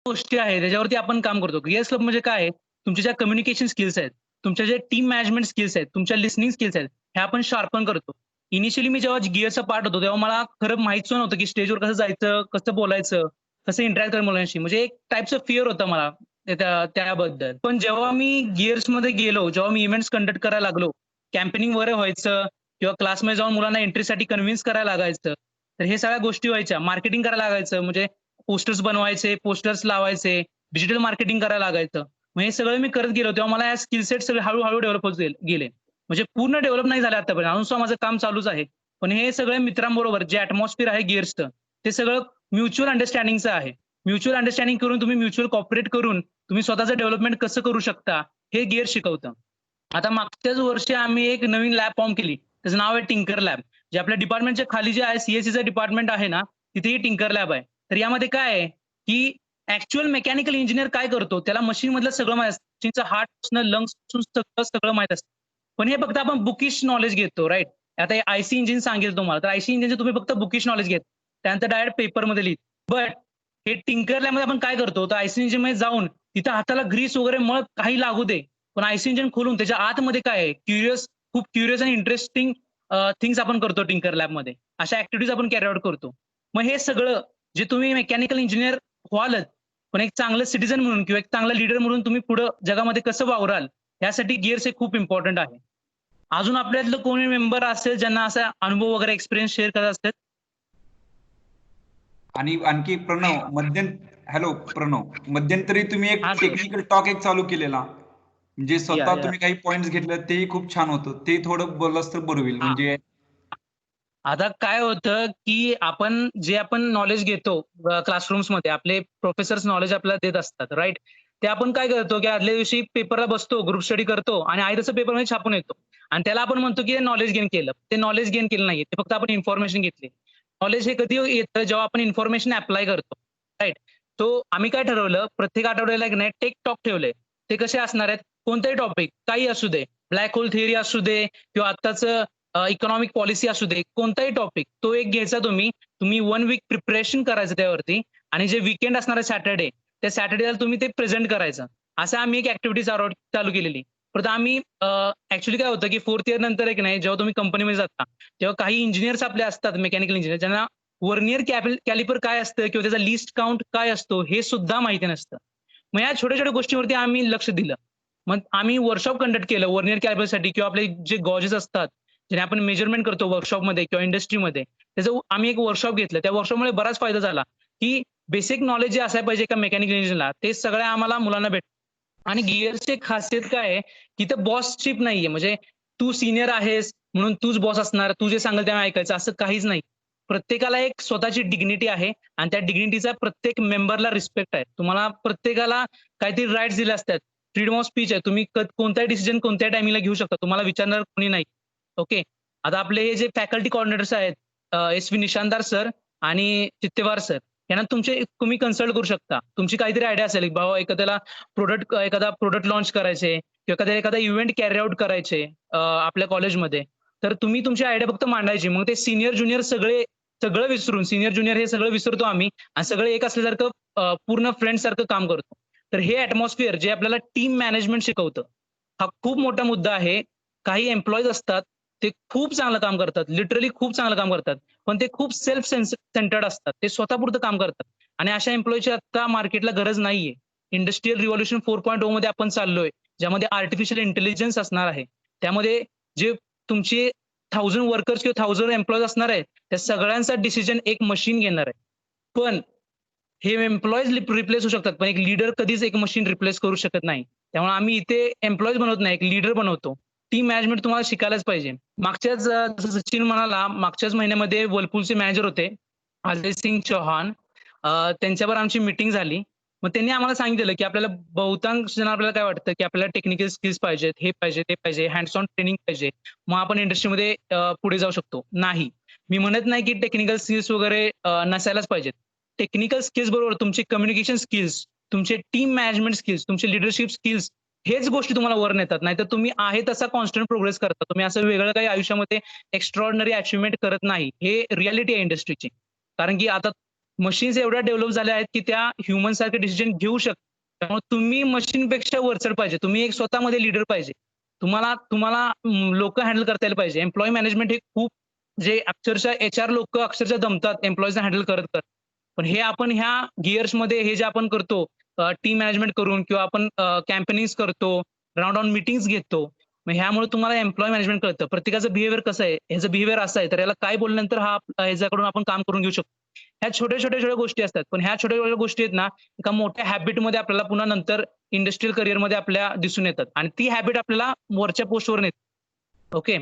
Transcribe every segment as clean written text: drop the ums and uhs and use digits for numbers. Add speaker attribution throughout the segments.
Speaker 1: गोष्टी आहेत त्याच्यावरती आपण काम करतो. गिअर्स क्लब म्हणजे काय आहे, तुमच्या ज्या कम्युनिकेशन स्किल्स आहेत, तुमच्या जे टीम मॅनेजमेंट स्किल्स आहेत, तुमच्या लिसनिंग स्किल्स आहेत, हे आपण शार्पन करतो. इनिशियली मी जेव्हा गिअर्सचा पार्ट होतो, तेव्हा मला खरं माहीत सुद्धा नव्हतं, की स्टेजवर कसं जायचं, कसं बोलायचं, कसं इंटरॅक्ट करायचं मुलांशी. म्हणजे एक टाइप्स ऑफ फिअर होता मला त्याबद्दल. पण जेव्हा मी गिअर्समध्ये गेलो, जेव्हा मी इव्हेंट्स कंडक्ट करायला लागलो, कॅम्पेनिंग वगैरे व्हायचं किंवा क्लासमध्ये जाऊन मुलांना एंट्रीसाठी कन्व्हिन्स करायला लागायचं. तर हे सगळ्या गोष्टी व्हायच्या. मार्केटिंग करायला लागायचं. म्हणजे पोस्टर्स बनवायचे, पोस्टर्स लावायचे, डिजिटल मार्केटिंग करायला लागायचं. मग हे सगळं मी करत गेलो. तेव्हा मला या स्किल सेट सगळे हळू-हळू डेव्हलप होत गेले. म्हणजे पूर्ण डेव्हलप नाही झाले आतापर्यंत. अजून सुद्धा माझं काम चालूच आहे. पण हे सगळे मित्रांबरोबर जे एटमॉस्फिअर आहे गिअर्सचं, ते सगळं म्युच्युअल अंडरस्टँडिंगचं आहे. म्युच्युअल अंडरस्टँडिंग करून तुम्ही म्युच्युअल कोऑपरेट करून तुम्ही स्वतःचं डेव्हलपमेंट कसं करू शकता, हे गिअर शिकवतं. आता मागच्याच वर्षी आम्ही एक नवीन लॅब फॉर्म केली. त्याचं नाव आहे टिंकर लॅब. जे आपल्या डिपार्टमेंटच्या खाली जे आहे सी डिपार्टमेंट आहे ना, तिथे ही टिंकर लॅब आहे. तर यामध्ये काय आहे, की ॲक्चुअल मेकॅनिकल इंजिनिअर काय करतो, त्याला मशीनमधलं सगळं माहीत असतं. मशीनचा हार्टपासून लंग्सपासून सगळं, सगळं माहीत असतं. पण हे फक्त आपण बुकिश नॉलेज घेतो, राइट? आता हे आयसी इंजिन सांगेल तुम्हाला, तर आयसी इंजिनचे तुम्ही फक्त बुकिश नॉलेज घेता. त्यानंतर डायरेक्ट पेपरमध्ये लिहिता. बट हे टिंकर लॅबमध्ये आपण काय करतो, तर आयसी इंजिनमध्ये जाऊन तिथं हाताला ग्रीस वगैरे मळ काही लागू दे. पण आयसी इंजिन खोलून त्याच्या आतमध्ये काय आहे, खूप क्युरियस आणि इंटरेस्टिंग थिंग्स आपण करतो टिंकर लॅबमध्ये. अशा ॲक्टिव्हिटीज आपण कॅरी आउट करतो. मग हे सगळं जे तुम्ही मेकॅनिकल इंजिनिअर व्हालच, पण एक चांगलं सिटिझन म्हणून किंवा एक चांगला लीडर म्हणून तुम्ही पुढं जगामध्ये कसं वावराल, यासाठी गिअर्स हे खूप इम्पोर्टंट आहे. अजून आपल्यातलं कोणी मेंबर असेल ज्यांना असा अनुभव वगैरे एक्सपिरियन्स शेअर करत असतील?
Speaker 2: आणि आणखी प्रणव हॅलो प्रणव, मध्यंतरी तुम्ही एक
Speaker 1: हां, सर.
Speaker 2: टेक्निकल टॉक एक चालू केलेला, म्हणजे
Speaker 1: या,
Speaker 2: स्वतः
Speaker 1: या.
Speaker 2: तुम्ही काही पॉइंट्स घेतले तेही खूप छान होतं. ते थोडं बोललास तर बरं होईल.
Speaker 1: हां.
Speaker 2: म्हणजे
Speaker 1: आता काय होतं, की आपण नॉलेज घेतो क्लासरूम्समध्ये आपले प्रोफेसर्स नॉलेज आपल्याला देत असतात, राइट? ते आपण काय करतो, की आदल्या दिवशी पेपरला बसतो, ग्रुप स्टडी करतो आणि आहे तसं पेपरमध्ये छापून येतो. आणि त्याला आपण म्हणतो, की नॉलेज गेन केलं. ते नॉलेज गेन केलं नाहीये. ते फक्त आपण इन्फॉर्मेशन घेतली. नॉलेज हे कधी येतं जेव्हा आपण इन्फॉर्मेशन ॲप्लाय करतो, राइट? सो आम्ही काय ठरवलं, प्रत्येक आठवड्याला एक नाही टेक टॉक ठेवले. ते कसे असणार आहेत? कोणताही टॉपिक, काही असू दे. ब्लॅक होल थिअरी असू दे किंवा आत्ताचं इकॉनॉमिक पॉलिसी असू दे, कोणताही टॉपिक तो एक घ्यायचा तुम्ही. तुम्ही 1 वीक प्रिपरेशन करायचं त्यावरती आणि जे वीकेंड असणार आहे सॅटर्डे, त्या सॅटर्डेला तुम्ही ते प्रेझेंट करायचं. असं आम्ही एक ॲक्टिव्हिटी चालू केलेली. परत आम्ही काय होतं, की 4th इयर नंतर एक नाही जेव्हा तुम्ही कंपनीमध्ये जाता, तेव्हा काही इंजिनिअर्स आपले असतात मेकॅनिकल इंजिनिअर ज्यांना व्हर्नियर कॅलिपर काय असतं किंवा त्याचा लीस्ट काउंट काय असतो हे सुद्धा माहिती नसतं. मग या छोट्या-छोट्या गोष्टींवरती आम्ही लक्ष दिलं. मग आम्ही वर्कशॉप कंडक्ट केलं व्हर्नियर कॅलिपरसाठी किंवा आपले जे गॉजेस असतात, ज्याने आपण मेजरमेंट करतो वर्कशॉपमध्ये किंवा इंडस्ट्रीमध्ये. त्याचं आम्ही एक वर्कशॉप घेतलं. त्या वर्कशॉपमुळे बराच फायदा झाला, की बेसिक नॉलेज जे असायला पाहिजे एका मेकॅनिकल इंजिनिअरला, ते सगळ्या आम्हाला मुलांना भेटलं. आणि गिअरची एक खासियत काय आहे, की इथं बॉसशिप नाहीये. म्हणजे तू सीनियर आहेस म्हणून तूच बॉस असणार, तू जे सांगेल ते ऐकायचं असं काहीच नाही. प्रत्येकाला एक स्वतःची डिग्निटी आहे आणि त्या डिग्निटीचा प्रत्येक मेंबरला रिस्पेक्ट आहे. तुम्हाला प्रत्येकाला काहीतरी राइट्स दिले असतात. फ्रीडम ऑफ स्पीच आहे. तुम्ही कोणताही डिसिजन कोणत्याही टायमिंगला घेऊ शकता. तुम्हाला विचारणार कोणी नाही. ओके. आता आपले हे जे फॅकल्टी कोऑर्डिनेटर्स आहेत, एस-व्ही निशानदार सर आणि चित्तेवार सर, यांना तुम्ही कन्सल्ट करू शकता. तुमची काहीतरी आयडिया असेल, की बाबा एखादा प्रॉडक्ट लॉन्च करायचे किंवा एखादा इव्हेंट कॅरी आउट करायचे आपल्या कॉलेजमध्ये. तर तुम्ही तुमची आयडिया फक्त मांडायची. मग ते सीनियर, ज्युनियर सगळं विसरून सीनियर, ज्युनियर हे सगळं विसरतो आम्ही आणि सगळे एक असल्यासारखं पूर्ण फ्रेंड्ससारखं काम करतो. तर हे एटमॉस्फिअर जे आपल्याला टीम मॅनेजमेंट शिकवतं, हा खूप मोठा मुद्दा आहे. काही एम्प्लॉईज असतात, ते खूप चांगलं काम करतात. लिटरली खूप चांगलं काम करतात. पण ते खूप सेल्फ सेंटर्ड असतात. ते स्वतःपुरतं काम करतात आणि अशा एम्प्लॉयीची आता मार्केटला गरज नाहीये. इंडस्ट्रियल रिव्होल्यूशन 4.0 मध्ये आपण चाललोय, ज्यामध्ये आर्टिफिशियल इंटेलिजन्स असणार आहे. त्यामध्ये जे तुमचे 1000 वर्कर्स किंवा 1000 एम्प्लॉईज असणार आहे, त्या सगळ्यांचा डिसिजन एक मशीन घेणार आहे. पण हे एम्प्लॉईज रिप्लेस होऊ शकतात, पण एक लीडर कधीच एक मशीन रिप्लेस करू शकत नाही. त्यामुळे आम्ही इथे एम्प्लॉईज बनवत नाही, एक लीडर बनवतो. टीम मॅनेजमेंट तुम्हाला शिकायलाच पाहिजे. जसं सचिन म्हणाला, मागच्याच महिन्यामध्ये Whirlpoolचे मॅनेजर होते, अजय सिंग चौहान. त्यांच्यावर आमची मीटिंग झाली. मग त्यांनी आम्हाला सांगितलेलं, की आपल्याला बहुतांश जण आपल्याला काय वाटतं, की आपल्याला टेक्निकल स्किल्स पाहिजेत, हे पाहिजे, ते पाहिजे, हँड्स ऑन ट्रेनिंग पाहिजे. मग आपण इंडस्ट्रीमध्ये पुढे जाऊ शकतो. नाही. मी म्हणत नाही, की टेक्निकल स्किल्स वगैरे नसायलाच पाहिजेत. टेक्निकल स्किल्स बरोबर तुमचे कम्युनिकेशन स्किल्स, तुमचे टीम मॅनेजमेंट स्किल्स, तुमचे लीडरशिप स्किल्स हेच गोष्टी तुम्हाला वर नेतात. नाहीतर तुम्ही आहे तसा कॉन्स्टंट प्रोग्रेस करता. तुम्ही असं वेगळं काही आयुष्यामध्ये एक्स्ट्राऑर्डिनरी अचीव्हमेंट करत नाही. हे रिॲलिटी आहे इंडस्ट्रीची. कारण की आता मशीन्स एवढ्या डेव्हलप झाल्या आहेत की त्या ह्युमन सारखे डिसिजन घेऊ शकतात. त्यामुळे तुम्ही मशीनपेक्षा वरचढ पाहिजे. तुम्ही एक स्वतःमध्ये लीडर पाहिजे. तुम्हाला तुम्हाला लोकं हँडल करता यायला पाहिजे. एम्प्लॉयी मॅनेजमेंट हे खूप जे अक्षरशः एचआर लोकं अक्षरशः दमतात एम्प्लॉईजना हँडल करत. पण हे आपण ह्या गिअर्समध्ये हे जे आपण करतो टीम मॅनेजमेंट करून किंवा आपण कॅम्पेनिंग्स करतो, राउंड ऑन मीटिंग्स घेतो. मग ह्यामुळे तुम्हाला एम्प्लॉयी मॅनेजमेंट कळतं. प्रत्येकाचं बिहेवियर कसं आहे, ह्याचं बिहेवियर असं आहे, तर याला काय बोलल्यानंतर हा ह्याच्याकडून आपण काम करून घेऊ शकतो. ह्या छोट्या-छोट्या गोष्टी असतात. पण ह्या छोट्या-छोट्या गोष्टी आहेत ना, एका मोठ्या हॅबिटमध्ये आपल्याला पुन्हा नंतर इंडस्ट्रियल करिअरमध्ये आपल्या दिसून येतात आणि ती हॅबिट आपल्याला वरच्या पोस्टवर नेते. ओके.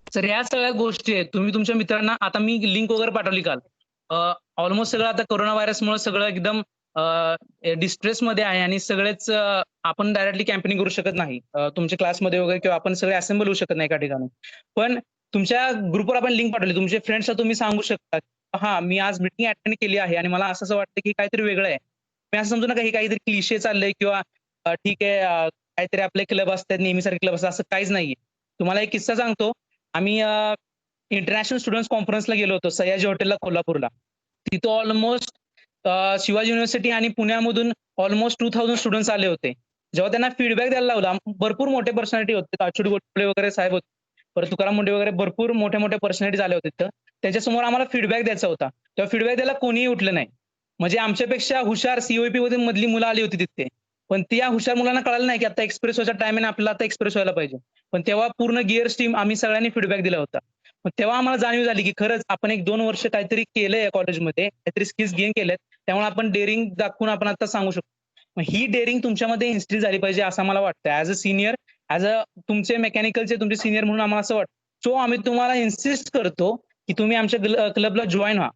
Speaker 1: तर ह्या सगळ्या गोष्टी आहेत. तुम्ही तुमच्या मित्रांना आता मी लिंक वगैरे पाठवली काल. ऑलमोस्ट सगळं आता कोरोना व्हायरसमुळे सगळं एकदम डिस्ट्रेसमध्ये आहे आणि सगळेच आपण डायरेक्टली कॅम्पेनिंग करू शकत नाही. तुमच्या क्लासमध्ये वगैरे किंवा आपण सगळे असेंबल होऊ शकत नाही एका ठिकाणी. पण तुमच्या ग्रुपवर आपण लिंक पाठवली. तुमचे फ्रेंड्सला तुम्ही सांगू शकता, हां, मी आज मीटिंग अटेंड केली आहे आणि मला असं-असं वाटतं की काहीतरी वेगळं आहे. तुम्ही असं समजू नका हे काहीतरी क्लिशे चाललंय किंवा ठीक आहे काहीतरी आपले क्लब असतात, नेहमीसारखे क्लब असतात, असं काहीच नाहीये. तुम्हाला एक किस्सा सांगतो. आम्ही इंटरनॅशनल स्टुडंट्स कॉन्फरन्सला गेलो होतो सयाजी हॉटेलला कोल्हापूरला. तिथं ऑलमोस्ट शिवाजी युनिव्हर्सिटी आणि पुण्यामधून ऑलमोस्ट 2000 स्टुडंट्स आले होते. जेव्हा त्यांना फीडबॅक द्यायला लावला, भरपूर मोठे पर्सनॅलिटी होते. अच्युत गोडबोले वगैरे साहेब होते. परत तुकाराम मुंडे वगैरे भरपूर मोठ्या-मोठ्या पर्सनॅलिटीज आल्या होत्या तिथं. त्यांच्यासमोर आम्हाला फीडबॅक द्यायचा होता. तेव्हा फीडबॅक द्यायला कोणीही उठलं नाही. म्हणजे आमच्यापेक्षा हुशार सी-ओ-ई-पी मधली मुलं आली होती तिथे. पण त्या हुशार मुलांना कळालं नाही, की आता एक्सप्रेस व्हायचा टाईम आहे आणि आपल्याला आता एक्सप्रेस व्हायला पाहिजे. पण तेव्हा पूर्ण गिअर्स टीम आम्ही सगळ्यांनी फीडबॅक दिला होता. मग तेव्हा आम्हाला जाणीव झाली, की खरंच आपण 1-2 वर्ष काहीतरी केलंय या कॉलेजमध्ये, काहीतरी स्किल्स गेन केल्यात. त्यामुळे आपण डेअरिंग दाखवून आपण आता सांगू शकतो. मग ही डेअरिंग तुमच्यामध्ये इन्स्टिल झाली पाहिजे असं मला वाटतं. As a senior, as a तुमचे मेकॅनिकलचे तुमचे सीनियर म्हणून आम्हाला असं वाटतं. सो आम्ही तुम्हाला इन्सिस्ट करतो, की तुम्ही आमच्या क्लबला जॉइन व्हा.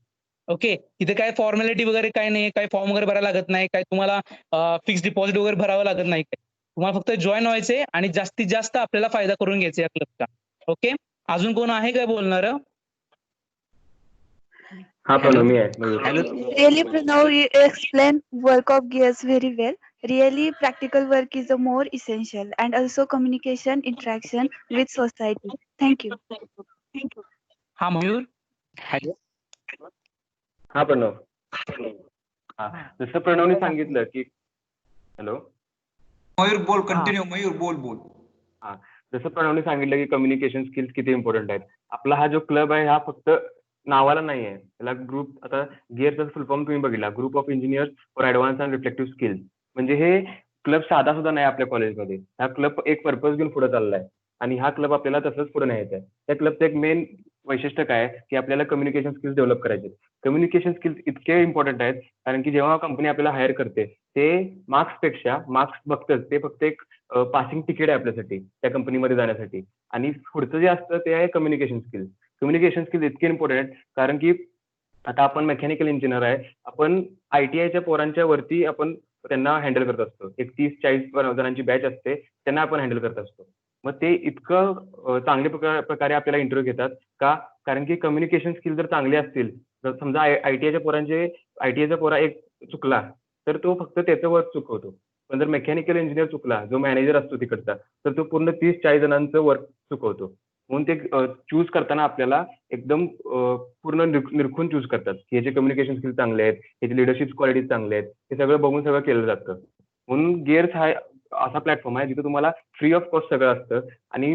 Speaker 1: ओके. इथे काही फॉर्मॅलिटी वगैरे काही नाही, काही फॉर्म वगैरे भरायला लागत नाही, काही तुम्हाला फिक्स डिपॉझिट वगैरे भरावं लागत नाही. तुम्हाला फक्त जॉइन व्हायचंय आणि जास्तीत जास्त आपल्याला फायदा करून घ्यायचा या क्लबचा. ओके. अजून कोण आहे काय बोलणारं?
Speaker 3: हा प्रणव मी आहे.
Speaker 4: Hello.
Speaker 5: Really, Pranav, you explain work of gears very well. Really, practical work is a more essential, and also communication, interaction with society. Thank you.
Speaker 1: हां, मयूर?
Speaker 4: Hello.
Speaker 3: हा प्रणव. हा जसं प्रणवने सांगितलं की हॅलो
Speaker 2: मयूर बोल, कंटिन्यू मयूर बोल.
Speaker 3: हा जसं प्रणवने सांगितलं की कम्युनिकेशन स्किल्स किती इम्पॉर्टंट आहेत. आपला हा जो क्लब आहे हा फक्त नावाला नाही आहे. त्याला ग्रुप आता गिअरचा फुल फॉर्म तुम्ही बघितला, group of engineers for advance and reflective skills. म्हणजे हे क्लब साधा सुद्धा नाही आपल्या कॉलेजमध्ये. हा क्लब एक पर्पज घेऊन पुढे चाललाय आणि हा क्लब आपल्याला तसंच पुढे न्यायचा आहे. त्या क्लबचं एक मेन वैशिष्ट्य काय आहे की आपल्याला कम्युनिकेशन स्किल्स डेव्हलप करायचे. कम्युनिकेशन स्किल्स इतके इम्पॉर्टंट आहेत कारण की जेव्हा कंपनी आपल्याला हायर करते ते मार्क्सपेक्षा मार्क्स बघतच ते फक्त एक पासिंग तिकीट आहे आपल्यासाठी त्या कंपनीमध्ये जाण्यासाठी. आणि पुढचं जे असतं ते आहे कम्युनिकेशन स्किल्स. कम्युनिकेशन स्किल्स इतके इम्पॉर्टंट आहेत कारण की आता आपण मेकॅनिकल इंजिनियर आहे, आपण ITIच्या पोरांच्या वरती आपण त्यांना हँडल करत असतो. एक 30-40 जणांची बॅच असते, त्यांना आपण हँडल करत असतो. मग ते इतकं चांगल्या प्रकारे आपल्याला इंटरव्ह्यू घेतात का? कारण की कम्युनिकेशन स्किल जर चांगले असतील, तर समजा ITIचा पोरा एक चुकला तर तो फक्त त्याचं वर्क चुकवतो. पण जर मेकॅनिकल इंजिनियर चुकला, जो मॅनेजर असतो तिकडचा, तर तो पूर्ण 30-40 जणांचं वर्क चुकवतो. म्हणून ते चूज करताना आपल्याला एकदम पूर्ण निरखून चूज करतात की याचे कम्युनिकेशन स्किल चांगले आहेत, याचे लिडरशिप क्वालिटीज चांगले आहेत, हे सगळं बघून सगळं केलं जातं. म्हणून गिअर्स हा असा प्लॅटफॉर्म आहे जिथे तुम्हाला फ्री ऑफ कॉस्ट सगळं असतं. आणि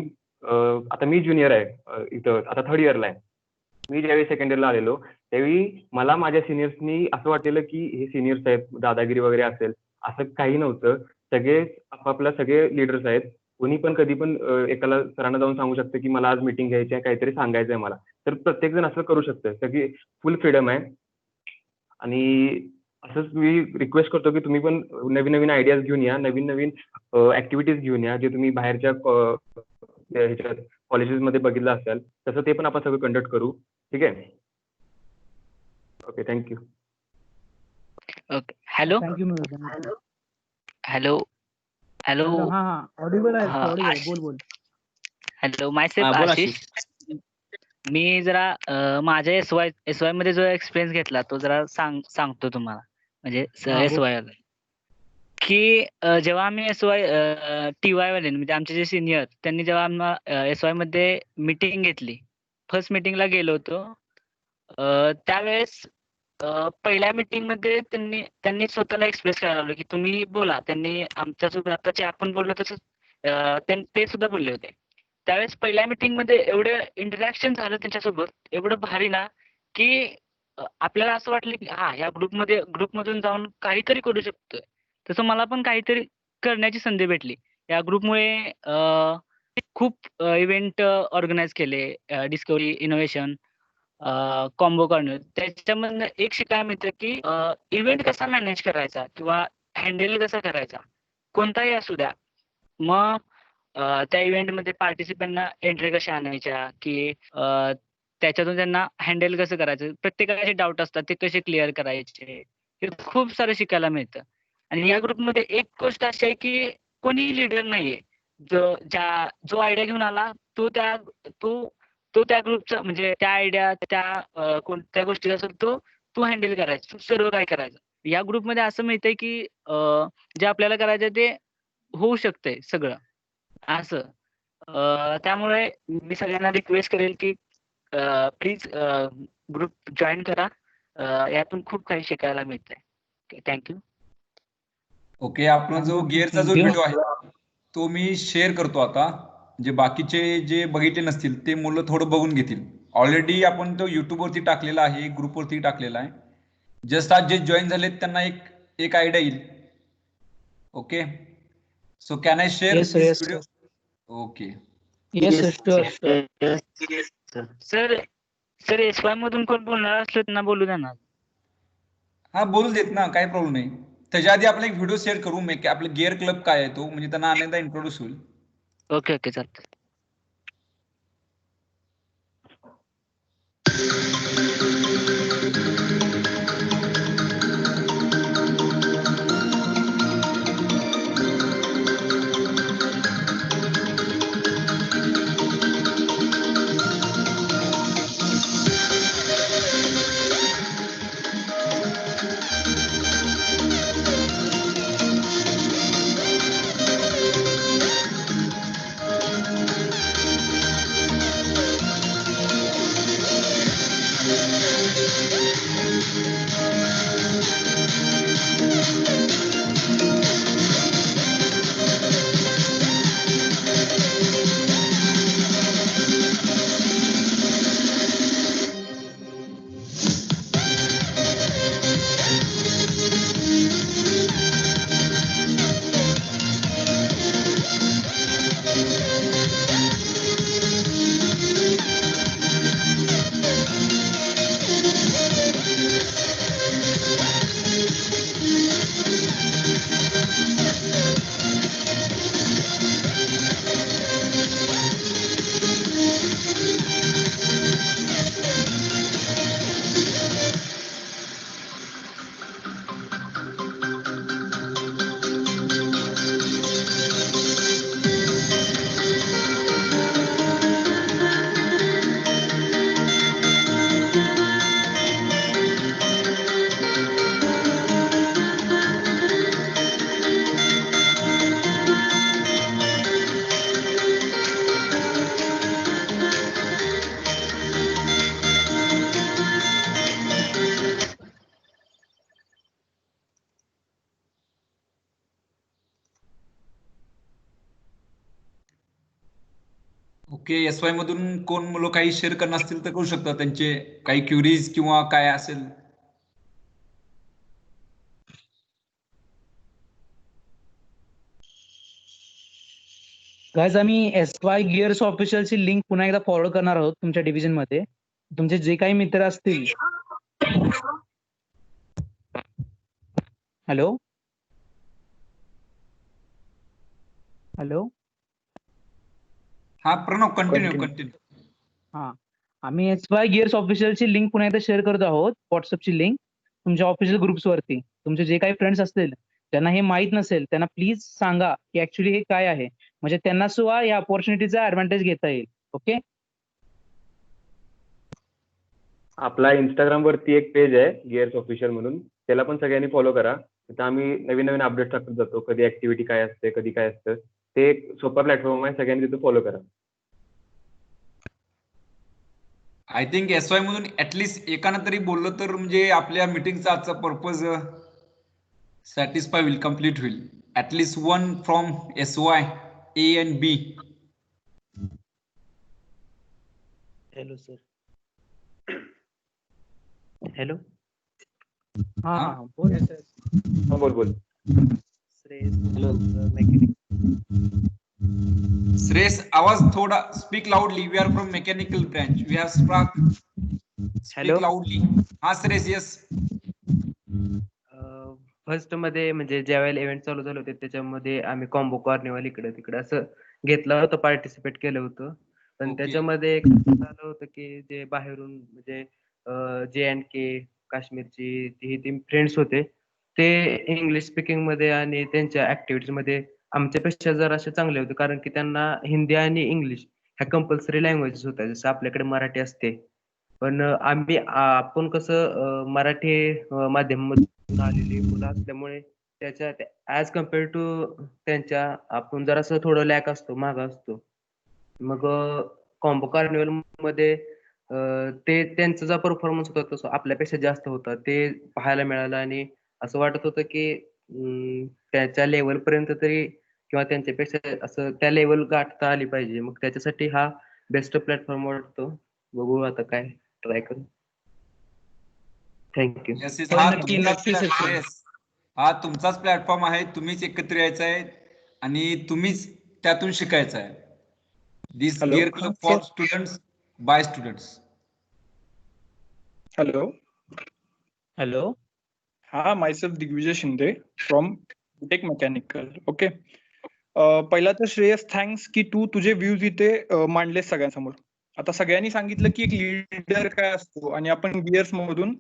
Speaker 3: आता मी ज्युनियर आहे इथं, आता 3rd इयरला आहे. मी ज्यावेळी 2nd इयरला आलेलो त्यावेळी मला माझ्या सिनियर्सनी असं वाटलेलं की हे सिनियर्स आहेत, दादागिरी वगैरे असेल, असं काही नव्हतं. सगळे आपापल्या सगळे लीडर्स आहेत. कोणी पण कधी पण एकाला सरांना जाऊन सांगू शकतं की मला आज मीटिंग घ्यायची आहे, काहीतरी सांगायचं आहे मला. तर प्रत्येक जण असं करू शकतं. सगळी फुल फ्रीडम आहे. आणि असंच मी रिक्वेस्ट करतो की तुम्ही पण नवीन आयडियाज घेऊन या, नवीन ऍक्टिव्हिटीज घेऊन या, जे तुम्ही बाहेरच्या ह्याच्यात कॉलेजेसमध्ये बघितलं असाल, तसं ते पण आपण सगळं कंडक्ट करू. ठीक आहे. Okay, thank you.
Speaker 4: Okay. Hello.
Speaker 1: Thank you Mayur.
Speaker 4: Hello. Hello.
Speaker 1: हां. ऑडिबल आहे.
Speaker 4: हा,
Speaker 1: ऑडिबल आहे.
Speaker 4: आश-
Speaker 1: बोल.
Speaker 4: Hello. Myself
Speaker 6: बोल
Speaker 4: आशिष. मी जरा माझ्या SY मध्ये जो एक्सपिरियन्स घेतला तो जरा सांगतो तुम्हाला. म्हणजे
Speaker 1: हा, बोल.
Speaker 4: SY वाला की जेव्हा आम्ही TY वाले म्हणजे आमचे जे सिनियर त्यांनी जेव्हा आम्हाला SY मध्ये मीटिंग घेतली, फर्स्ट मीटिंगला गेलो होतो. त्यावेळेस पहिल्या मीटिंग मध्ये त्यांनी स्वतःला एक्सप्रेस करायला लावलं की तुम्ही बोला. त्यांनी आमच्यासोबत आता आपण बोललो तसंच ते सुद्धा बोलले होते. त्यावेळेस पहिल्या मीटिंग मध्ये एवढं इंटरॅक्शन झालं त्यांच्यासोबत एवढं भारी ना की आपल्याला असं वाटलं की ह्या ग्रुपमधून जाऊन काहीतरी करू शकतोय. तसं मला पण काहीतरी करण्याची संधी भेटली. या ग्रुपमुळे खूप इव्हेंट ऑर्गनाईज केले. Discovery, innovation, combo corner. त्याच्यामधनं एक शिकायला मिळतं की इव्हेंट कसा मॅनेज करायचा किंवा हँडल कसा करायचा, कोणताही असू द्या. मग त्या इव्हेंटमध्ये पार्टिसिपंटना एंट्री कशा आणायच्या की त्याच्यातून त्यांना हँडल कसं करायचं, प्रत्येकाचे डाऊट असतात ते कसे क्लिअर करायचे, हे खूप सारं शिकायला मिळतं. आणि या ग्रुपमध्ये एक गोष्ट अशी आहे की कोणी लीडर नाहीये. जो आयडिया घेऊन आला तो त्या ग्रुपचा म्हणजे त्या आयडिया त्या कोणत्या गोष्टी असेल तो हँडल करायचा, सर्व काय करायचं. या ग्रुपमध्ये असं मिळतंय की जे आपल्याला करायचं ते होऊ शकतंय सगळं असं. त्यामुळे मी सगळ्यांना रिक्वेस्ट करेल की प्लीज ग्रुप जॉईन करा. यातून खूप काही शिकायला मिळतंय. थँक्यू.
Speaker 2: ओके, आपण जो गिअरचा जो
Speaker 1: Thank you.
Speaker 2: व्हिडिओ आहे तो मी शेअर करतो आता. जे बाकीचे जे बघितले नसतील ते मुलं थोडं बघून घेतील. ऑलरेडी आपण तो युट्यूबवरती टाकलेला आहे, ग्रुपवरती टाकलेला आहे. जस्ट आज जे जॉईन झालेत त्यांना एक आयडिया येईल. Okay, so can I share
Speaker 1: Yes, sir,
Speaker 2: this
Speaker 1: yes,
Speaker 2: video? Okay,
Speaker 1: Yes, sir, sure.
Speaker 4: Sir SY मधून कोण बोलणार असलं त्यांना बोलू द्या ना.
Speaker 2: हा बोलू देत ना, काही प्रॉब्लेम नाही. त्याच्या आधी आपण एक व्हिडिओ शेअर करू आपलं गिअर क्लब काय आहे तो, म्हणजे त्यांना अनेकदा इंट्रोड्यूस होईल.
Speaker 4: ओके चालतं.
Speaker 2: ओके, एसवाय मधून कोण मुलं काही शेअर करणार असतील तर करू शकतात, त्यांचे काही क्युरीज किंवा काय असेल.
Speaker 1: गाईज आम्ही एसवाय गिअर्स ऑफिशियलची लिंक पुन्हा एकदा फॉरवर्ड करणार आहोत तुमच्या डिव्हिजन मध्ये. तुमचे जे काही मित्र असतील. हॅलो हॅलो
Speaker 2: हा प्रणव, कंटिन्यू.
Speaker 1: हा, आम्ही एसवाय गिअर्स ऑफिशियलची लिंक पुन्हा एकदा शेअर करत आहोत, व्हॉट्सअपची लिंक तुमच्या ऑफिशियल ग्रुप्सवरती. तुमचे जे काही फ्रेंड्स असतील त्यांना हे माहित नसेल त्यांना प्लीज सांगा की ऍक्च्युली हे काय आहे, म्हणजे त्यांना सुद्धा या ऑपॉर्च्युनिटीचा ऍडव्हान्टेज घेता येईल. ओके,
Speaker 3: आपला इंस्टाग्राम वरती एक पेज आहे गिअर्स ऑफिशियल म्हणून, त्याला पण सगळ्यांनी फॉलो करा. तिथं आम्ही नवीन अपडेट टाकत जातो, कधी ऍक्टिव्हिटी काय असते, कधी काय असतं. ते एक सोपा प्लॅटफॉर्म आहे, सगळ्यांनी तिथं फॉलो करा.
Speaker 2: आय थिंक SY मधून ऍटलिस्ट एकानं तरी बोललं तर म्हणजे आपल्या मीटिंगचा आजचा पर्पज सॅटिस्फाय होईल, कम्प्लीट होईल. At least one from SY, A and B.
Speaker 6: Hello sir. Hello.
Speaker 1: हा
Speaker 2: हा?
Speaker 1: हा बोल.
Speaker 3: हा, बोल.
Speaker 6: श्रेयस मेकॅनिक.
Speaker 2: श्रेयस, आवाज थोडा speak loudly. We are from mechanical branch. We have speak
Speaker 6: hello.
Speaker 2: Loudly. हा श्रेयस, येस.
Speaker 6: फर्स्ट मध्ये म्हणजे ज्या वेळेला इव्हेंट चालू झाले होते त्याच्यामध्ये आम्ही कॉम्बो कार्निवल इकडे तिकडे असं घेतलं होतं, पार्टिसिपेट केलं होतं. पण
Speaker 2: Okay.
Speaker 6: त्याच्यामध्ये एक झालं होतं की जे बाहेरून म्हणजे JNK काश्मीरची ती फ्रेंड्स होते, ते इंग्लिश स्पीकिंग मध्ये आणि त्यांच्या ऍक्टिव्हिटीज मध्ये आमच्यापेक्षा जर असे चांगले होते, कारण की त्यांना हिंदी आणि इंग्लिश ह्या कंपल्सरी लँग्वेजेस होत्या, जसं आपल्याकडे मराठी असते. पण आपण कसं मराठी माध्यमातून आलेली मुलं असल्यामुळे त्याच्या ऍज कम्पेअर टू त्यांच्या आपण जरासं थोडं लॅक असतो, मागं असतो. मग कॉम्बो कार्निवल मध्ये ते त्यांचा जो परफॉर्मन्स होता तसं आपल्यापेक्षा जास्त होता ते पाहायला मिळालं आणि असं वाटत होतं की त्याच्या लेवल पर्यंत तरी किंवा त्यांच्यापेक्षा असं त्या लेवल गाठता आली पाहिजे. मग त्याच्यासाठी हा बेस्ट प्लॅटफॉर्म वाटतो. बघू आता काय ट्राय करू. थँक्यू.
Speaker 2: Yes, yes.
Speaker 1: होय,
Speaker 2: हा
Speaker 1: नक्की
Speaker 2: तुमचाच
Speaker 1: नक्की सचिन.
Speaker 2: श्रेयस. हा तुमचाच प्लॅटफॉर्म आहे. तुम्हीच एकत्र यायचं आहे आणि तुम्हीच त्यातून शिकायचं आहे. This
Speaker 7: Hello.
Speaker 2: Gear club for students by students.
Speaker 7: Hello.
Speaker 1: Hello.
Speaker 7: Myself Digvijay Shinde from Tech Mechanical. Okay. पहिला तर श्रेयस थँक्स की तू तुझे व्ह्यूज इथे मांडलेस सगळ्यांसमोर. आता सगळ्यांनी सांगितलं की एक लीडर काय असतो आणि आपण गिअर्स मधून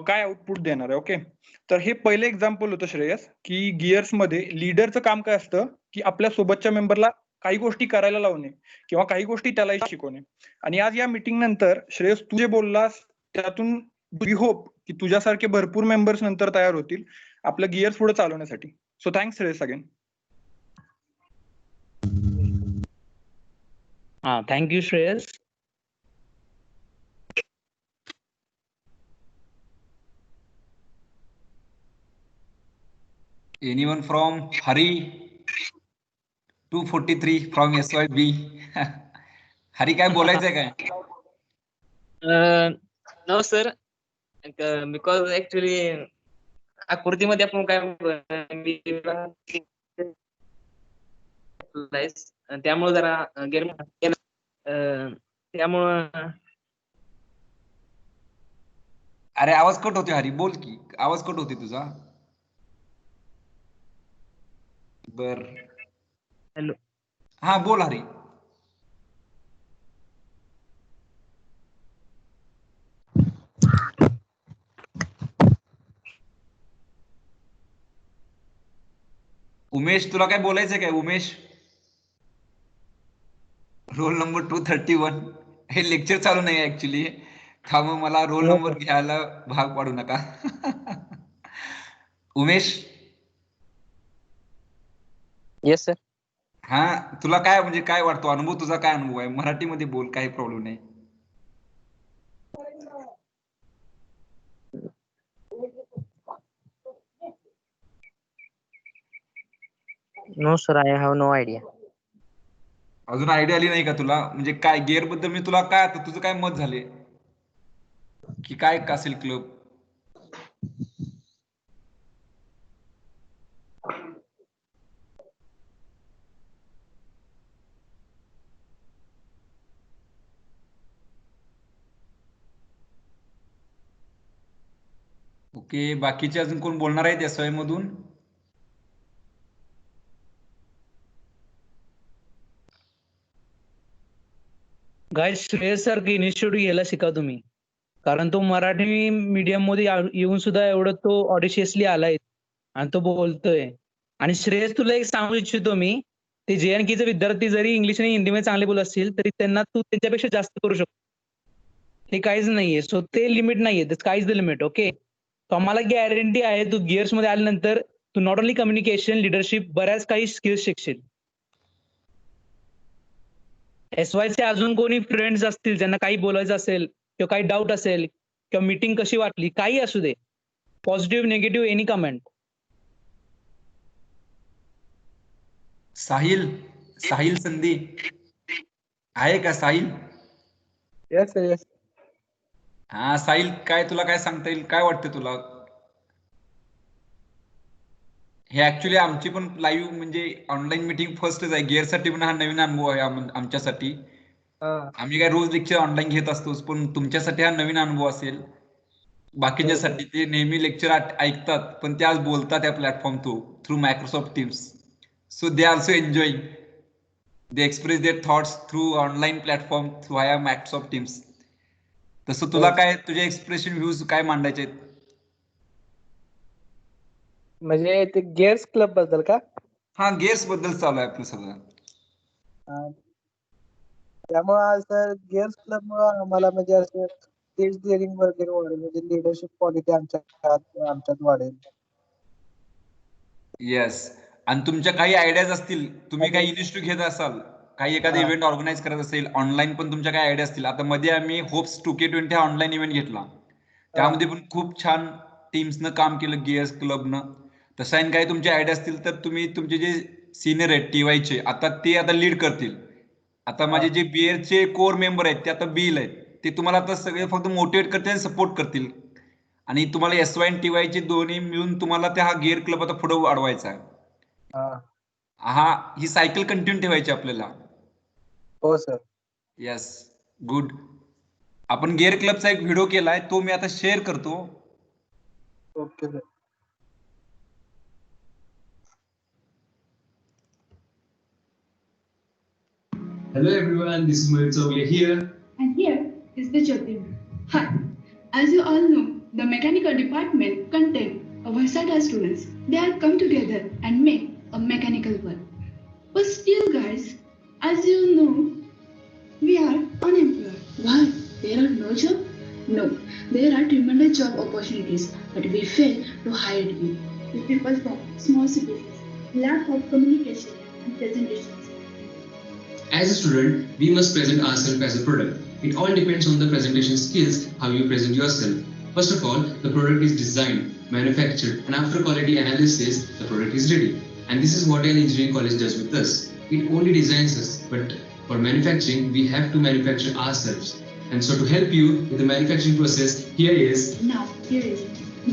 Speaker 7: काय आउटपुट देणार आहे. ओके, तर हे पहिलं एक्झाम्पल होतं श्रेयस, की गिअर्स मध्ये लीडरचं काम काय असतं की आपल्या सोबतच्या मेंबरला काही गोष्टी करायला लावणे किंवा काही गोष्टी त्यालाही शिकवणे. आणि आज या मीटिंग नंतर श्रेयस तू जे बोललास त्यातून वी होप की तुझ्यासारखे भरपूर मेंबर्स नंतर तयार होतील आपलं गिअर्स पुढे चालवण्यासाठी. So thanks Shreyas again.
Speaker 1: हा, thank you Shreyas.
Speaker 2: Anyone from Hari 243 from SYB? Hari काय बोलायचंय काय?
Speaker 8: नो सर, बिकॉज ऍक्च्युली आकृतीमध्ये आपण काय त्यामुळे जरा त्यामुळं
Speaker 2: अरे आवाज कट होते हरी, बोल की. आवाज कट होते तुझा. बर,
Speaker 6: हॅलो.
Speaker 2: हा बोल हरी. उमेश, तुला काय बोलायचंय काय उमेश? Roll number 231. हे लेक्चर चालू नाही ऍक्च्युली. थांब, मला रोल नंबर घ्यायला भाग पाडू नका. उमेश.
Speaker 8: Yes sir.
Speaker 2: हा, तुला काय म्हणजे काय वाटतो, अनुभव तुझा काय अनुभव आहे? मराठीमध्ये बोल, काही प्रॉब्लेम नाही.
Speaker 8: No sir, I have no idea.
Speaker 2: अजून आयडिया आली नाही का तुला? म्हणजे काय गिअर बद्दल मी तुला काय, आता तुझं काय मत झाले की काय असेल क्लब? ओके, बाकीचे अजून कोण बोलणार आहेत SY मधून?
Speaker 1: गाईज, श्रेयस सारखं इनिशिएटिव्ह घ्यायला शिका तुम्ही. कारण तो मराठी मीडियम मध्ये येऊन सुद्धा एवढं तो ऑडिशियसली आलाय आणि तो बोलतोय. आणि श्रेयस, तुला एक सांगू इच्छितो मी, ते JNK चे विद्यार्थी जरी इंग्लिश आणि हिंदीमध्ये चांगले बोलत असतील तरी त्यांना तू त्यांच्यापेक्षा जास्त करू शकतो. हे काहीच नाहीये. सो ते लिमिट नाहीये, काहीच द लिमिट. ओके, आम्हाला गॅरंटी आहे तू गिअर्स मध्ये आल्यानंतर तू नॉट ओनली कम्युनिकेशन, लिडरशिप, बऱ्याच काही स्किल्स शिकशील. SY चे अजून कोणी फ्रेंड्स असतील ज्यांना काही बोलायचं असेल किंवा काही डाऊट असेल किंवा मीटिंग कशी वाटली, काही असू दे, positive negative any comment.
Speaker 2: Sahil Sahil संधी आहे का साहिल?
Speaker 6: Yes sir yes.
Speaker 2: हा साहिल, काय तुला काय सांगता येईल, काय वाटतं तुला? हे ऍक्च्युली आमची पण लाईव्ह म्हणजे ऑनलाईन मीटिंग फर्स्टच आहे. गिअरसाठी पण हा नवीन अनुभव आहे आमच्यासाठी. आम्ही काय रोज लेक्चर ऑनलाईन घेत असतोच, पण तुमच्यासाठी हा नवीन अनुभव असेल. बाकीच्यासाठी ते नेहमी लेक्चर ऐकतात, पण ते आज बोलतात या platform through Microsoft Teams. So they also enjoying. They express their thoughts through online platform through हाया मायक्रोसॉफ्ट टीम्स. तसं तुला काय तुझे एक्सप्रेशन व्ह्यूज काय मांडायचे आहेत?
Speaker 6: म्हणजे ते गिअर्स क्लब बद्दल का?
Speaker 2: हा, गेअर्स बद्दल चालू आहे आपलं सगळं.
Speaker 6: त्यामुळे सर गिअर्स क्लब मुळे आम्हाला म्हणजे असं स्टेज डेअरिंग वगैरे वाढेल, म्हणजे लिडरशिप क्वालिटी आमच्यात वाढेल.
Speaker 2: येस. आणि तुमच्या काही आयडियाज असतील, तुम्ही काही इनिशिएटिव्ह घेत असाल, काही एखादा इव्हेंट ऑर्गनाईज करत असेल ऑनलाईन, पण तुमच्या काही आयडिया असतील. आता मध्ये आम्ही होप्स 2K20 हा ऑनलाईन इव्हेंट घेतला, त्यामध्ये पण खूप छान टीम्सनं काम केलं गिअर्स क्लबनं. तसं आणि काही तुमचे आयडिया असतील तर तुम्ही तुमचे जे सिनियर आहेत TYचे, ते आता लीड करतील. आता माझे जे BAचे कोर मेंबर आहेत ते आता बील आहेत, ते तुम्हाला आता सगळे फक्त मोटिवेट करतील आणि सपोर्ट करतील. आणि तुम्हाला SY आणि TYचे दोन्ही मिळून तुम्हाला त्या हा गिअर क्लब आता पुढे वाढवायचा आहे. ही सायकल कंटिन्यू ठेवायची आपल्याला.
Speaker 6: हो सर.
Speaker 2: Yes, good. आपण गिअर क्लबचा एक व्हिडिओ केलाय, तो मी आता शेअर करतो.
Speaker 6: Okay sir.
Speaker 9: Hello everyone, this is Mohit Sawle here.
Speaker 10: And here is the Jyotir. Hi. As you all know, the mechanical department contains a versatile students. They are come together and make a mechanical work. But still guys, as you know, we are unemployed. Why? There are no job? No. There are tremendous job opportunities, but we fail to hire you. The people from small cities, lack of communication and presentations.
Speaker 9: As a student, we must present ourselves as a product. It all depends on the presentation skills, how you present yourself. First of all, the product is designed, manufactured, and after quality analysis, the product is ready. And this is what an engineering college does with us. It only designs us, but for manufacturing, we have to manufacture ourselves. And so to help you with the manufacturing process, here is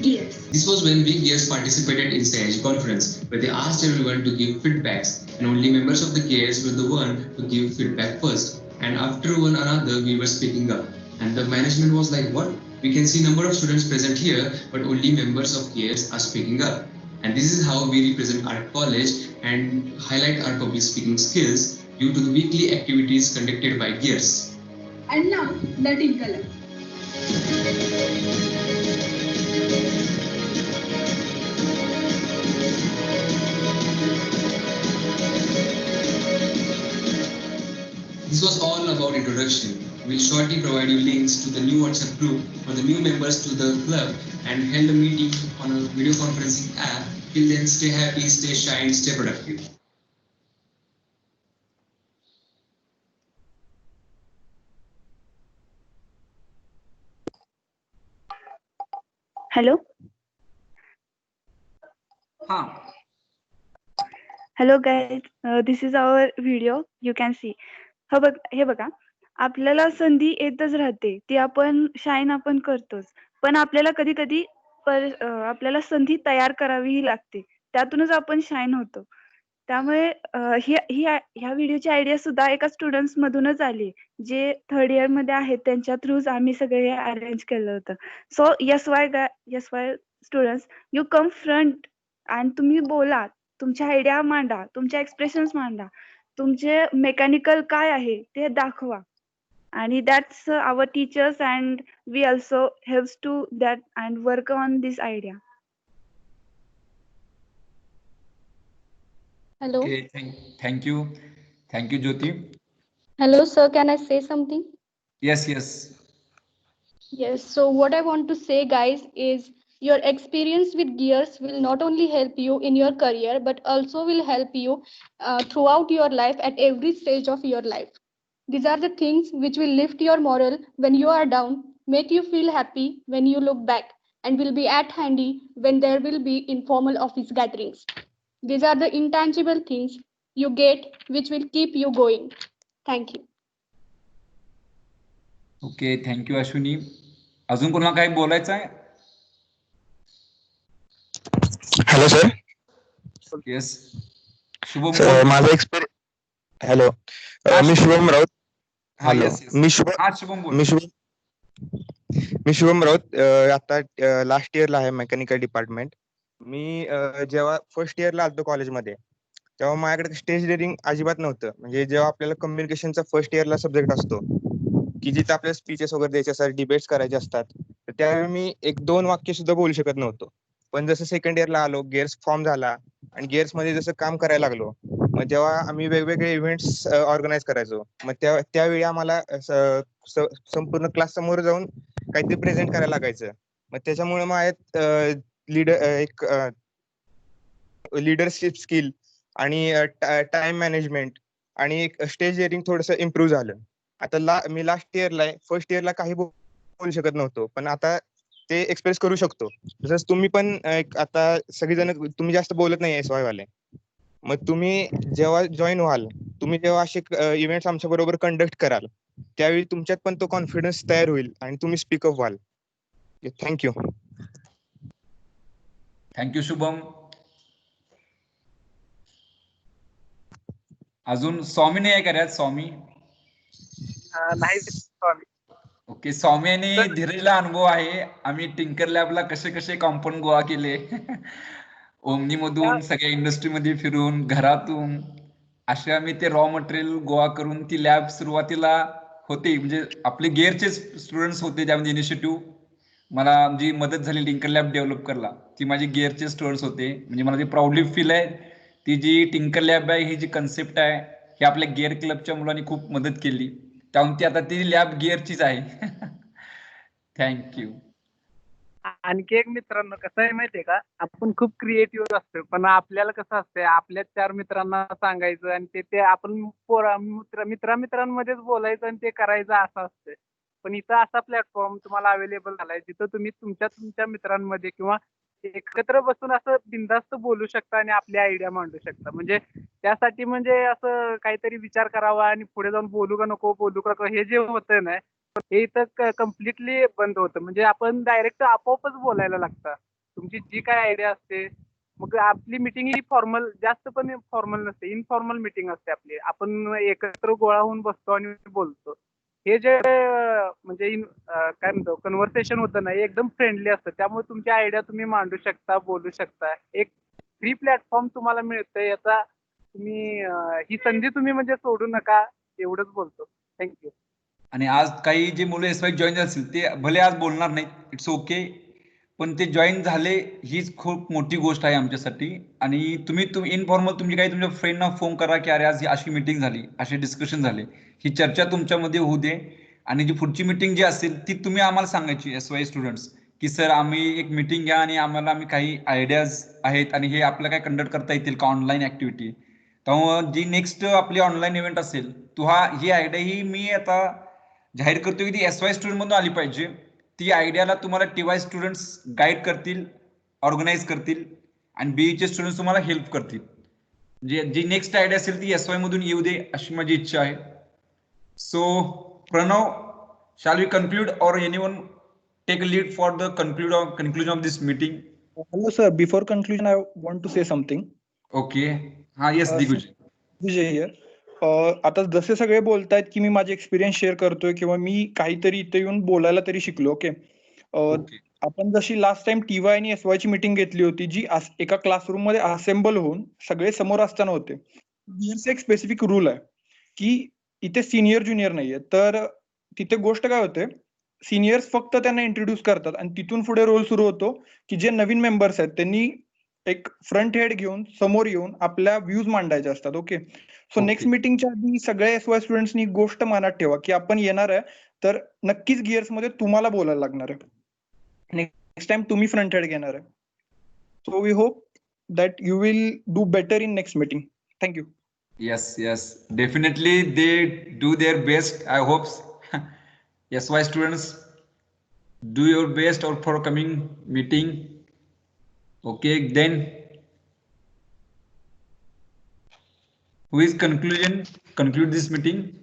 Speaker 9: Gears. This was when we Gears participated in SAG conference, where they asked everyone to give feedbacks, and only members of the Gears were the one to give feedback first. And after one another, we were speaking up. And the management was like, what? We can see number of students present here, but only members of Gears are speaking up. And this is how we represent our college and highlight our public speaking skills due to the weekly activities conducted by Gears.
Speaker 10: And now, the team color.
Speaker 9: This was all about introduction. We'll shortly provide you links to the new WhatsApp group for the new members to the club and held a meeting on a video conferencing app. Till then, stay happy, stay shine, stay productive.
Speaker 5: Hello. Hello guys, this is our video. You can see. हे बघा, आपल्याला संधी येतच राहते, ती आपण shine आपण करतोच. पण आपल्याला कधी कधी आपल्याला संधी तयार करावी लागते, त्यातूनच आपण शाईन होतो. त्यामुळे ह्या व्हिडिओची आयडिया सुद्धा एका स्टुडंट्स मधूनच आली, जे थर्ड इयर मध्ये आहेत. त्यांच्या थ्रूच आम्ही सगळे अरेंज केलं होतं. So SY students, you come front आणि तुम्ही बोला, तुमच्या आयडिया मांडा, तुमच्या एक्सप्रेशन्स मांडा, तुमचे मेकॅनिकल काय आहे ते दाखवा. आणि that's our teachers and we also helps to that and work on this idea.
Speaker 11: Hello.
Speaker 2: Okay, thank you, Jyoti.
Speaker 11: Hello, sir. Can I say something?
Speaker 2: Yes.
Speaker 11: Yes. So what I want to say, guys, is your experience with Gears will not only help you in your career, but also will help you throughout your life at every stage of your life. These are the things which will lift your morale when you are down, make you feel happy when you look back, and will be at handy when there will be informal office gatherings. These are the intangible things you get which will keep you going. Thank you.
Speaker 2: Okay, thank you Ashwini. अजून कोणाला काही बोलायचं आहे?
Speaker 12: Hello sir.
Speaker 2: Yes, Shubham
Speaker 12: sir
Speaker 2: बोल.
Speaker 12: माझा experience. Hello, मी शुभम राऊत.
Speaker 2: हा,
Speaker 12: hello,
Speaker 2: yes yes.
Speaker 12: मी
Speaker 2: हा, शुभम बोल.
Speaker 12: शुभम राऊत. आता लास्ट इयरला आहे मेकॅनिकल डिपार्टमेंट. मी जेव्हा फर्स्ट इयरला आलतो कॉलेजमध्ये तेव्हा माझ्याकडे स्टेज डेअरिंग अजिबात नव्हतं. म्हणजे जेव्हा आपल्याला कम्युनिकेशनचा फर्स्ट इयरला सब्जेक्ट असतो की जिथे आपल्याला स्पीचेस वगैरे द्यायचे असतात, डिबेट्स करायचे असतात, तर त्यावेळी मी 1-2 वाक्य सुद्धा बोलू शकत नव्हतो. पण जसं सेकंड इयरला आलो, गेअर्स फॉर्म झाला आणि गेअर्स मध्ये जसं काम करायला लागलो, मग तेव्हा आम्ही वेगवेगळे इव्हेंट्स ऑर्गनाईज करायचो. मग त्यावेळी आम्हाला संपूर्ण क्लास समोर जाऊन काहीतरी प्रेझेंट करायला लागायचं. मग त्याच्यामुळे माझ्यात लीडरशिप स्किल आणि टाइम मॅनेजमेंट आणि एक स्टेज डेअरिंग थोडंसं इम्प्रूव्ह झालं. आता मी लास्ट इयरला आहे, फर्स्ट इयरला काही बोलू शकत नव्हतो, पण आता ते एक्सप्रेस करू शकतो. तसंच तुम्ही पण आता सगळेजण तुम्ही जास्त बोलत नाही SY वाले. मग तुम्ही जेव्हा जॉईन व्हाल, तुम्ही जेव्हा असे इव्हेंट्स आमच्या बरोबर कंडक्ट कराल, त्यावेळी तुमच्यात पण तो कॉन्फिडन्स तयार होईल आणि तुम्ही स्पीकअप व्हाल. थँक्यू.
Speaker 2: थँक्यू शुभम. अजून स्वामी नाही आहे का रे? स्वामी.
Speaker 13: नाही स्वामी.
Speaker 2: ओके, स्वामी आणि धीरजला अनुभव आहे. आम्ही टिंकर लॅबला कसे कसे कॉम्पाउंड गोळा केले. ओमनी मधून सगळ्या इंडस्ट्रीमध्ये फिरून घरातून असे आम्ही ते रॉ मटेरियल गोळा करून ती लॅब सुरुवातीला होती. म्हणजे आपले गेअरचे स्टुडंट्स होते त्यामध्ये इनिशिएटिव्ह. मला जी मदत झाली टिंकर लॅब डेव्हलप करायला ती माझी गेअरचे स्टुडंट्स होते. म्हणजे मला ती प्राऊडली फील आहे. ती जी टिंकर लॅब आहे, ही जी कन्सेप्ट आहे, ही आपल्या गेअर क्लबच्या मुलांनी खूप मदत केली. त्यामुळे ती आता ती लॅब गिअरचीच आहे. थँक्यू.
Speaker 13: आणखी एक मित्रांनो कसं आहे माहितीये का, आपण खूप क्रिएटिव्ह असतो, पण आपल्याला कसं असतंय आपल्या 4 मित्रांना सांगायचं आणि ते आपण मित्रांमध्येच बोलायचं आणि ते करायचं असं असतंय. पण इथं असा प्लॅटफॉर्म तुम्हाला अवेलेबल झालाय जिथं तुम्ही तुमच्या मित्रांमध्ये किंवा एकत्र बसून असं बिनधास्त बोलू शकता आणि आपली आयडिया मांडू शकता. म्हणजे त्यासाठी म्हणजे असं काहीतरी विचार करावा आणि पुढे जाऊन बोलू का नको हे जे होतंय ना, हे इथं कम्प्लिटली बंद होतं. म्हणजे आपण डायरेक्ट आपोआपच बोलायला लागतं. तुमची जी काय आयडिया असते, मग आपली मिटिंग ही फॉर्मल, जास्त पण फॉर्मल नसते, इनफॉर्मल मिटिंग असते आपली. आपण एकत्र गोळा होऊन बसतो आणि बोलतो. हे जे म्हणजे काय म्हणतो कन्व्हर्सेशन होतं ना, हे एकदम फ्रेंडली असतं. त्यामुळे तुमची आयडिया तुम्ही मांडू शकता, बोलू शकता. एक फ्री प्लॅटफॉर्म तुम्हाला मिळतंय. याचा तुम्ही ही संधी तुम्ही म्हणजे सोडू नका, एवढंच बोलतो. थँक्यू.
Speaker 2: आणि आज काही जे मुलं SY जॉईन असतील ते भले आज बोलणार नाहीत, इट्स ओके, पण ते जॉईन झाले हीच खूप मोठी गोष्ट आहे आमच्यासाठी. आणि तुम्ही इनफॉर्मल तुमच्या फ्रेंडना फोन करा की अरे आज अशी मीटिंग झाली, असे डिस्कशन झाले, ही चर्चा तुमच्यामध्ये होऊ दे. आणि जी पुढची मीटिंग जी असेल ती तुम्ही आम्हाला सांगायची SY स्टुडंट्स की सर आम्ही एक मीटिंग घ्या आणि आम्ही काही आयडियाज आहेत आणि हे आपल्याला काय कंडक्ट करता येतील का ऑनलाईन ऍक्टिव्हिटी. त्यामुळे जी नेक्स्ट आपली ऑनलाईन इव्हेंट असेल ही आयडिया ही मी आता जाहीर करतो की ती SY स्टुडंट मधून आली पाहिजे. ती आयडियाला तुम्हाला TY स्टुडंट्स गाईड करतील, ऑर्गनाईज करतील आणि BE स्टुडंट्स तुम्हाला हेल्प करतील. जी नेक्स्ट आयडिया असेल ती SY मधून येऊ दे अशी माझी इच्छा आहे. So Pranav, shall we conclude or anyone take a lead for the conclusion of this meeting?
Speaker 7: Hello sir, before conclusion I want to say something.
Speaker 2: Okay. हा, येस दिग्विजय.
Speaker 7: विजय हियर. आता जसे सगळे बोलतायत की मी माझे एक्सपिरियन्स शेअर करतोय किंवा मी काहीतरी इथे येऊन बोलायला तरी शिकलो. ओके. आपण जशी लास्ट टाइम TY आणि SY ची मीटिंग घेतली होती, जी एका क्लासरूम मध्ये असेंबल होऊन सगळे समोर असताना होते. गिअरचं एक स्पेसिफिक रूल आहे की इथे सिनियर ज्युनियर नाहीये. तर तिथे गोष्ट काय होते, सिनियर्स फक्त त्यांना इंट्रोड्यूस करतात आणि तिथून पुढे रोल सुरू होतो की जे नवीन मेंबर्स आहेत त्यांनी एक फ्रंट हेड घेऊन समोर येऊन आपल्या व्ह्यूज मांडायचे असतात. ओके. सो नेक्स्ट मीटिंगच्या आधी सगळ्या SY स्टुडंट्सनी गोष्ट मनात ठेवा की आपण येणार आहे तर नक्कीच गिअर्स मध्ये तुम्हाला बोलायला लागणार आहे. नेक्स्ट टाइम तुम्ही फ्रंट हेड घेणार आहे. So we hope that you will do better in next meeting. Thank you.
Speaker 2: Yes. Definitely they do their best. I hope. Yes, why students do your best or for coming meeting. Okay, then who is conclude this meeting?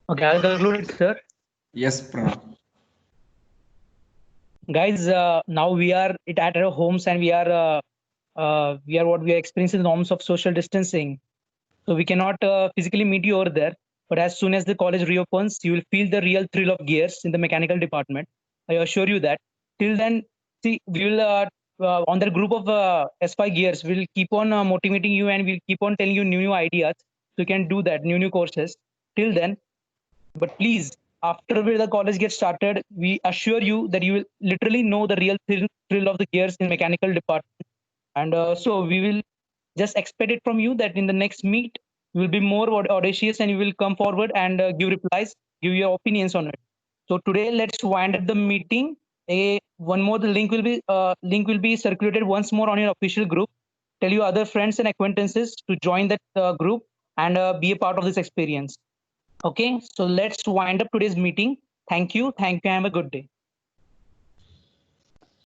Speaker 1: Okay, I'll conclude it, sir.
Speaker 2: Yes, Pranav.
Speaker 1: Guys, now we are at our homes and we are experiencing the norms of social distancing. So we cannot physically meet you over there. But as soon as the college reopens, you will feel the real thrill of gears in the mechanical department. I assure you that. Till then, see, we will on the group of S5 gears, we'll keep on motivating you and we'll keep on telling you new ideas. So you can do that, new courses. Till then, but please, after the college gets started, we assure you that you will literally know the real thrill of the gears in mechanical department. And so we will just expect it from you that in the next meet, you will be more audacious and you will come forward and give replies, give your opinions on it. So today, let's wind up the meeting. One more, the link will be circulated once more on your official group. Tell your other friends and acquaintances to join that group and be a part of this experience. Okay, so let's wind up today's meeting. Thank you. Have a good day.